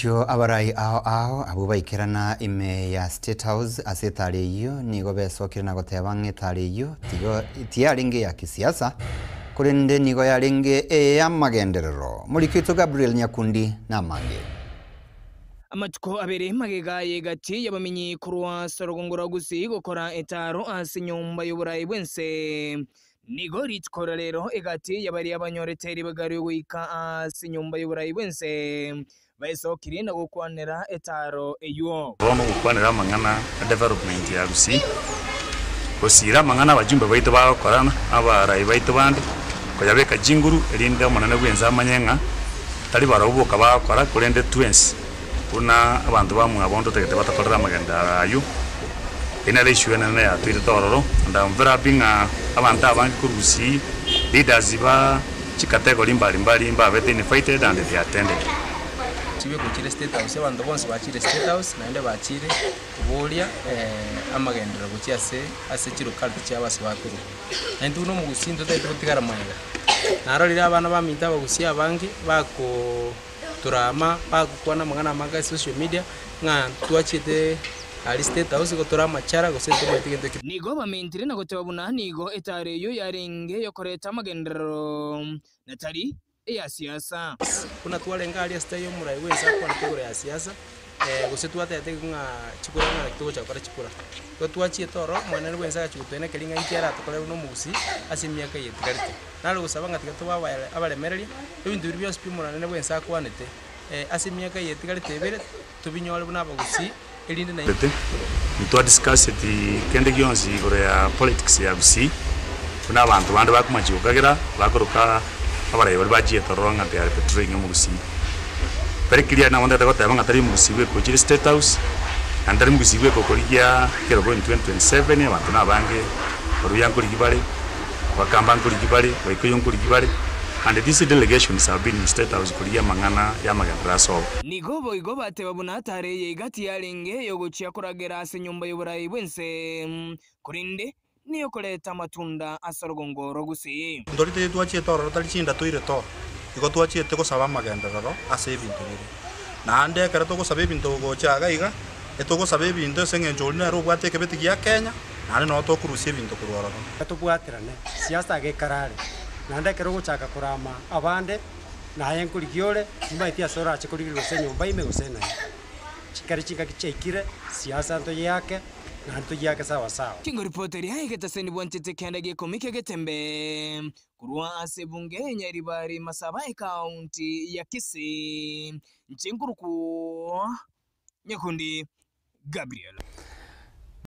Nacho abarai ao abubaikirana ime ya State House asetari iyo nigo besokire na goteba ng'etari iyo tigo tiaringe ya kisiasa kurinde nigo yaringe ya magenderero Mulikito Gabriel Nyakundi namange Amatuko abere magegaye gati yabamenyi kurwa sorogongora gusi gukora etaro hasi nyumba y'uburayi bwense nigo ritkora rero egati yabari abanyoreteri bagari wika hasi nyumba y'uburayi bwense baiso kirinda gukwanira etaro eyo bono gukwanira mangana development ya gusi gusira mangana abajumba baito bakorana abarayi baito bandi koyabeka jinguru erinda monane bwenza amanyenga tali barabuka bakora kurende twins kuna abantu bamwe abondo tegete batakorera amagenda ayo ina leishu ena ya twire tororo ndamvera binga abantu abangi kurusi leaders ba chikategori mbali mbabete invited and they attended chiwe kuchire State House abantu bonse bachire State House naende bachire kubolia amagendera kuchiase ase chiro kalti cyabase bakuru ndu no mugusindo tete kutigara mwega narorira abana baminta bagusia abangi bako turama bakukwana mangana manga social media nga tuachite ali State House ko turama chara go sente batigende nigo bamentire na goteba bunanigo etare yo yarenge yo koreta amagendero natari ya siasa kuna twalenga ali stayo murai wenza kwa ntegoro ya siasa gose twata yate nga chikura nga kito cha para chikura ko twachi toro mwana wenza chikutene kelinga ikiara tokole no musi asimya ka yetigarite nalo gusaba nga tigato baba abalemereri ebintu biri byose pimura ne wenza kwanete asimya ka yetigarite bere tubinyole buna bagusi elinde na to discuss the kende gyonzi gore ya politics ya gusi kuna abantu bandi bakumachi ukagera bakoroka abarayi bari bagiye toronga de petroling mu gusi very clear na wanda dagota banga tari mu gusi we ko chiri State House andari mu gusi we ko koriya kero go in 2027 abantu nabange oruyango ligibale wakamba ngo ligibale waikoyongo ligibale and these delegations have been in State House koriya mangana ya magandra so nigo igo bateba bunatare yigati yarenge yo guciya kuragera ase nyumba y'uburayi bwense kurinde niyo koleta matunda asorogongoro gusi ndorite twachie toro talichinda toire to iko twachie te gusaba magenderero ase ebintu bire nande kare to gusaba ebintu gochaga iga eto gusaba ebintu sengenjoli na rubwate kebeti ya Kenya nane no to kurusia ebintu kurwara to bwatirane siasa ge karare nande kare gochaka kurama abande na yenkurigiole imaitia sora chikurigiro senyumba ime gusena chikari chika kichekire siasa nto yake na nto yake sawa sawa kingo reporter ya igeta seni bwantete kenda gikomike getembe kurwa ase bunge nyaribari masaba county ya Kisii Nchinguru Nyakundi Gabriel